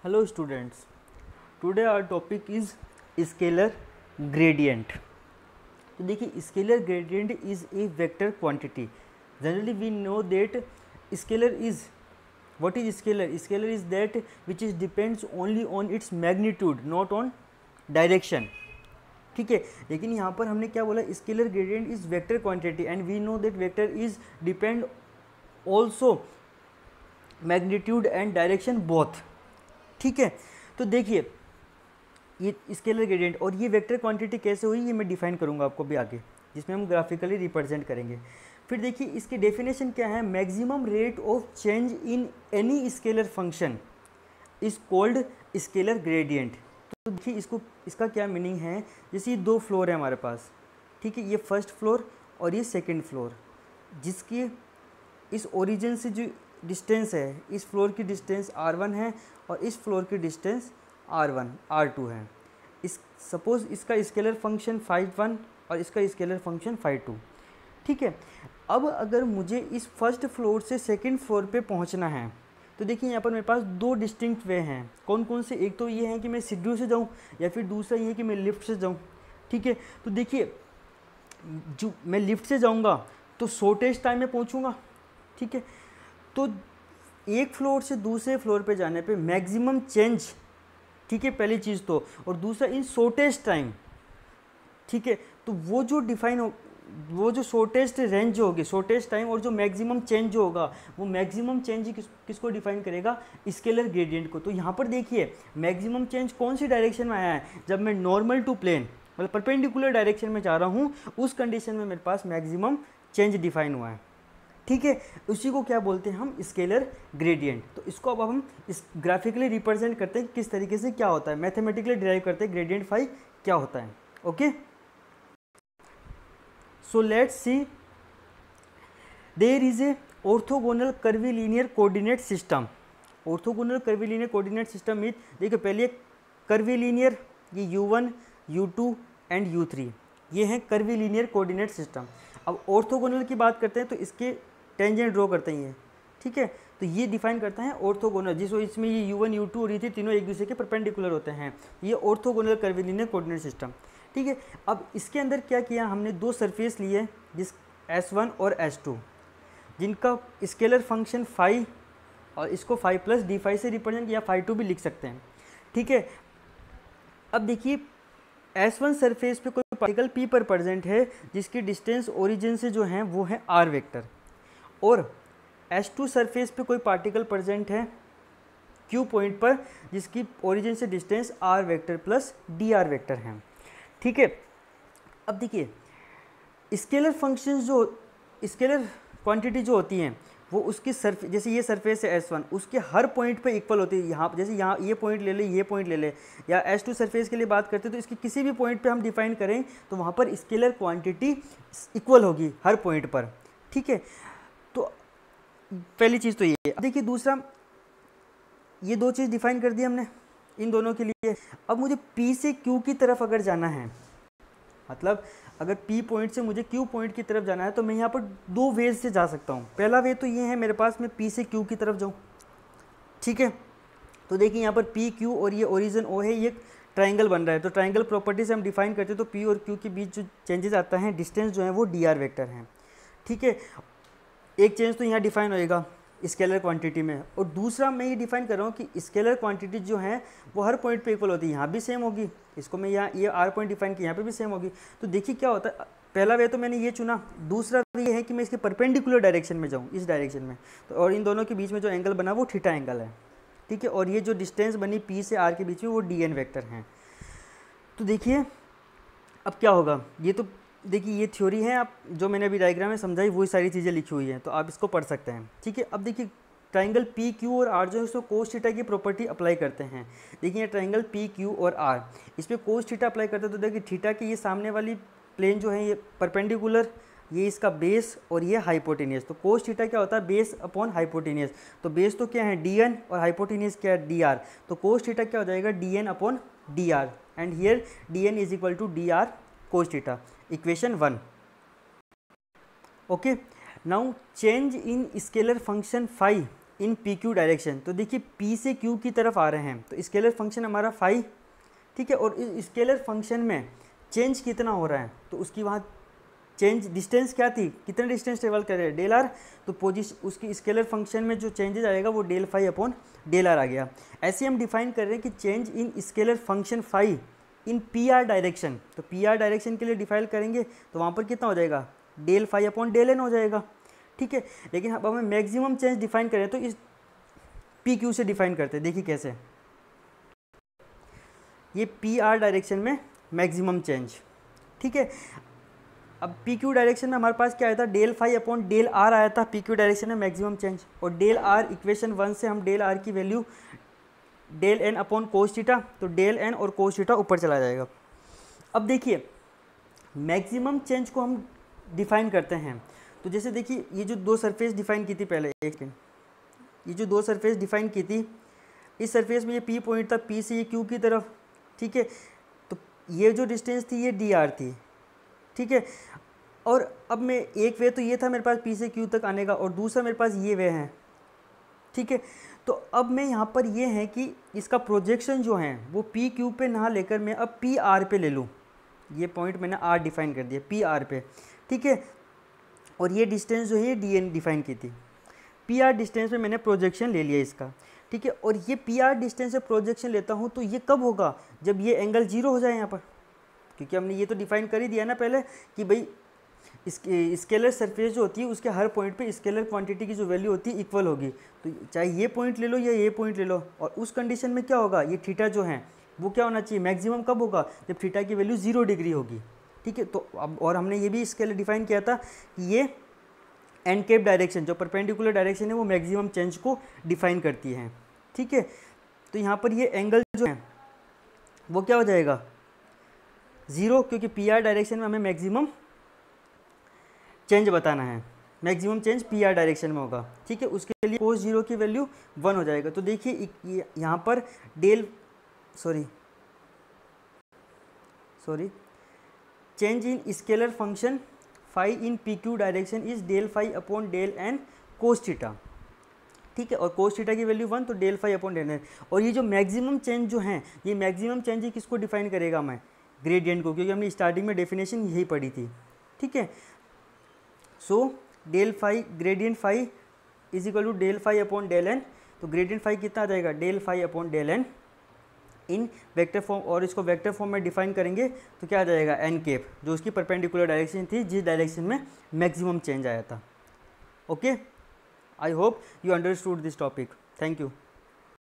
Hello students, today our topic is scalar gradient. तो देखिए scalar gradient is a vector quantity. Generally we know that scalar is, what is scalar? Scalar is that which is depends only on its magnitude, not on direction. ठीक है, लेकिन यहाँ पर हमने क्या बोला, scalar gradient is vector quantity and we know that vector is depend also magnitude and direction both. ठीक है, तो देखिए ये स्केलर ग्रेडियंट और ये वेक्टर क्वांटिटी कैसे हुई ये मैं डिफाइन करूँगा आपको भी आगे, जिसमें हम ग्राफिकली रिप्रेजेंट करेंगे. फिर देखिए इसकी डेफिनेशन क्या है, maximum rate of change in any scalar function is called scalar gradient. तो देखिए इसका क्या मीनिंग है, जैसे ये दो फ्लोर है हमारे पास, ठीक है, ये फर्स्ट फ्लोर और ये सेकंड फ्लोर, जिसकी इस ओरिजिन से जो डिस्टेंस है, इस फ्लोर की डिस्टेंस r1 है और इस फ्लोर की डिस्टेंस r2 है. इस सपोज इसका स्केलर फंक्शन φ1 और इसका स्केलर फंक्शन φ2. ठीक है, अब अगर मुझे इस फर्स्ट फ्लोर से सेकंड फ्लोर पे पहुंचना है तो देखिए यहाँ पर मेरे पास दो डिस्टिंक्ट वे हैं. कौन कौन से, एक तो ये है कि मैं सीढ़ियों से जाऊँ या फिर दूसरा ये है कि मैं लिफ्ट से जाऊँ. ठीक है, तो देखिए जो मैं लिफ्ट से जाऊँगा तो शॉर्टेस्ट टाइम में पहुँचूँगा. ठीक है, तो एक फ्लोर से दूसरे फ्लोर पे जाने पे मैक्सिमम चेंज, ठीक है, पहली चीज़ तो, और दूसरा इन शॉर्टेस्ट टाइम. ठीक है, तो वो जो डिफाइन हो, वो जो शॉर्टेस्ट रेंज होगी, शॉर्टेस्ट टाइम और जो मैक्सिमम चेंज जो होगा, वो मैक्सिमम चेंज किसको डिफाइन करेगा, स्केलर ग्रेडियंट को. तो यहाँ पर देखिए मैक्सिमम चेंज कौन सी डायरेक्शन में आया है, जब मैं नॉर्मल टू प्लेन मतलब परपेंडिकुलर डायरेक्शन में जा रहा हूँ, उस कंडीशन में मेरे पास मैक्सिमम चेंज डिफाइन हुआ है. ठीक है, उसी को क्या बोलते हैं हम, स्केलर ग्रेडियंट. तो इसको अब हम इस ग्राफिकली रिप्रेजेंट करते हैं किस तरीके से क्या होता है, मैथमेटिकली डिराइव करते हैं ग्रेडियंट फाई क्या होता है. Okay, so let's see, there is a orthogonal curvilinear coordinate system. orthogonal curvilinear coordinate system में देखिए पहले curvilinear, ये u1 u2 एंड u3 ये हैं curvilinear coordinate system. अब orthogonal की बात करते हैं तो इसके टेंजेंट ड्रॉ करते हैं. ठीक है, तो ये डिफाइन करता है ऑर्थोगोनल, इसमें ये u1 u2 और u3 तीनों एक दूसरे के परपेंडिकुलर होते हैं. ये ऑर्थोगोनल कर्विलिनियर कोऑर्डिनेट सिस्टम. ठीक है, अब इसके अंदर क्या किया हमने, दो सरफेस लिए जिस S1 और S2, जिनका स्केलर फंक्शन फाई और इसको फाई प्लस डी फाई से रिप्रेजेंट किया, φ2 भी लिख सकते हैं. ठीक है, अब देखिए S1 सरफेस पे कोई पार्टिकल P पर प्रेजेंट है जिसकी डिस्टेंस ओरिजिन से जो है वो है R वेक्टर, और S2 सरफेस पे कोई पार्टिकल प्रेजेंट है Q पॉइंट पर जिसकी ओरिजिन से distance R vector plus DR vector है. ठीक है, अब देखिए स्केलर फंक्शंस जो स्केलर क्वांटिटी जो होती हैं वो उसकी सरफेस, जैसे ये सरफेस है S1, उसके हर पॉइंट पे इक्वल होती है. यहाँ जैसे यहाँ ये पॉइंट ले ले, ये पॉइंट ले ले, या S2 सरफेस के लिए बात करते हैं तो इसकी किसी भी पॉइंट पे हम डिफाइन करें तो वहाँ पर स्केलर क्वांटिटी इक्वल होगी हर पॉइंट पर. ठीक है, तो पहली चीज़ तो ये. अब देखिए दूसरा, ये दो चीज़ डिफाइन कर दी हमने इन दोनों के लिए. अब मुझे P से Q की तरफ अगर जाना है, मतलब अगर P पॉइंट से मुझे Q पॉइंट की तरफ जाना है तो मैं यहाँ पर दो वेज से जा सकता हूँ. पहला वे तो ये है मेरे पास, मैं P से Q की तरफ जाऊँ. ठीक है, तो देखिए यहाँ पर P Q और ये ओरिजिन O है, ये ट्राइंगल बन रहा है. तो ट्राइंगल प्रॉपर्टी से हम डिफाइन करते हैं तो P और Q के बीच जो चेंजेस आता है, डिस्टेंस जो है वो DR वेक्टर हैं. ठीक है, एक चेंज तो यहाँ डिफाइन होएगा स्केलर क्वांटिटी में, और दूसरा मैं ये डिफाइन कर रहा हूँ कि स्केलर क्वांटिटी जो है वो हर पॉइंट पे इक्वल होती है. यहाँ भी सेम होगी, इसको मैं यहाँ ये R पॉइंट डिफाइन किया, यहाँ पे भी सेम होगी. तो देखिए क्या होता है, पहला वे तो मैंने ये चुना, दूसरा ये है कि मैं इसके परपेंडिकुलर डायरेक्शन में जाऊँ, इस डायरेक्शन में. तो और इन दोनों के बीच में जो एंगल बना वो थीटा एंगल है. ठीक है, और ये जो डिस्टेंस बनी P से R के बीच में वो DN वेक्टर हैं. तो देखिए अब क्या होगा, ये तो देखिए ये थ्योरी है, आप जो मैंने अभी डायग्राम में समझाई वही सारी चीज़ें लिखी हुई हैं, तो आप इसको पढ़ सकते हैं. ठीक है, अब देखिए ट्राइंगल P Q और R जो है उसको कोस थीटा की प्रॉपर्टी अप्लाई करते हैं. देखिए ट्राइंगल P Q और R, इस पर कोस थीटा अप्लाई करते हैं तो देखिए थीटा की ये सामने वाली प्लेन जो है ये परपेंडिकुलर, ये इसका बेस और ये हाइपोटेनियस. तो कोस थीटा क्या होता है, बेस अपॉन हाइपोटेनियस. तो बेस तो क्या है DN और हाइपोटेनियस क्या है DR. तो कोस थीटा क्या हो जाएगा, DN upon DR, and here DN is equal to DR cos theta. Equation 1. Okay, now change in scalar function phi in P Q direction. तो देखिए पी से क्यू की तरफ आ रहे हैं, तो स्केलर फंक्शन हमारा फाई, ठीक है। और इस स्केलर फंक्शन में चेंज कितना हो रहा है, तो उसकी वहाँ चेंज डिस्टेंस क्या थी, कितना डिस्टेंस ट्रेवल कर रहे हैं, डेल आर। तो पोजिशन उसकी स्केलर फंक्शन में जो चेंजेस आएगा वो del phi upon del R आ गया। ऐसे हम डिफाइन कर रहे हैं कि change in scalar function phi in P R direction. तो पी आर डायरेक्शन के लिए डिफाइन करेंगे तो वहाँ पर कितना हो जाएगा, del phi upon del N हो जाएगा, ठीक है। लेकिन अब हमें मैक्सिमम चेंज डिफाइन करें तो इस पी क्यू से डिफाइन करते हैं। देखिए कैसे, ये पी आर डायरेक्शन में मैक्सिमम चेंज, ठीक है। अब पी क्यू डायरेक्शन में हमारे पास क्या आया था, del phi upon del R आया था पी क्यू डायरेक्शन में मैक्सिमम चेंज। और डेल आर इक्वेशन 1 से हम डेल आर की value del N upon cos theta, तो डेल एन और कोस थीटा ऊपर चला जाएगा। अब देखिए मैक्सिमम चेंज को हम डिफाइन करते हैं। तो जैसे देखिए ये जो दो सरफेस डिफाइन की थी पहले, एक सेकेंड, ये जो दो सरफेस डिफाइन की थी, इस सरफेस में ये पी पॉइंट था, पी से ये क्यू की तरफ, ठीक है। तो ये जो डिस्टेंस थी ये डी आर थी, ठीक है। और अब मैं एक वे तो ये था मेरे पास पी से क्यू तक आने का, और दूसरा मेरे पास ये वे है, ठीक है। तो अब मैं यहाँ पर ये है कि इसका प्रोजेक्शन जो है वो पी क्यू पे ना लेकर मैं अब पी आर पे ले लूँ। ये पॉइंट मैंने आर डिफाइन कर दिया पी आर पे, ठीक है। और ये डिस्टेंस जो है ये डी एन डिफाइन की थी। पी आर डिस्टेंस में मैंने प्रोजेक्शन ले लिया इसका, ठीक है। और ये पी आर डिस्टेंस से प्रोजेक्शन लेता हूँ तो ये कब होगा, जब ये एंगल 0 हो जाए यहाँ पर, क्योंकि हमने ये तो डिफाइन कर ही दिया ना पहले कि भाई स्केलर सरफेस जो होती है उसके हर पॉइंट पे स्केलर क्वांटिटी की जो वैल्यू होती है इक्वल होगी। तो चाहे ये पॉइंट ले लो या ये पॉइंट ले लो, और उस कंडीशन में क्या होगा, ये थीटा जो है वो क्या होना चाहिए, मैक्सिमम कब होगा, जब थीटा की वैल्यू 0 डिग्री होगी, ठीक है। तो अब और हमने ये भी स्केलर डिफाइन किया था कि ये एन केप डायरेक्शन जो परपेंडिकुलर डायरेक्शन है वो मैक्सिमम चेंज को डिफाइन करती है, ठीक है। तो यहाँ पर ये एंगल जो है वो क्या हो जाएगा 0, क्योंकि पी आर डायरेक्शन में हमें मैक्सिमम चेंज बताना है, maximum change P R direction में होगा, ठीक है। उसके लिए कोस 0 की वैल्यू 1 हो जाएगा। तो देखिए यहाँ पर change in scalar function phi in P Q direction is del phi upon del N cos theta, ठीक है। और कोस थीटा की वैल्यू 1, तो del phi upon del N. और ये जो मैक्सिमम चेंज जो है, ये मैक्सिमम चेंज किसको डिफाइन करेगा, मैं ग्रेडियंट को, क्योंकि हमने स्टार्टिंग में डेफिनेशन यही पढ़ी थी, ठीक है। So del phi gradient phi is equal to del phi upon del N. तो ग्रेडियंट फाई कितना आ जाएगा, del phi upon del N in vector form, और इसको वेक्टर फॉर्म में डिफाइन करेंगे तो क्या आ जाएगा एन केप, जो उसकी परपेंडिकुलर डायरेक्शन थी जिस डायरेक्शन में मैक्सिमम चेंज आया था। Okay, I hope you understood this topic. Thank you.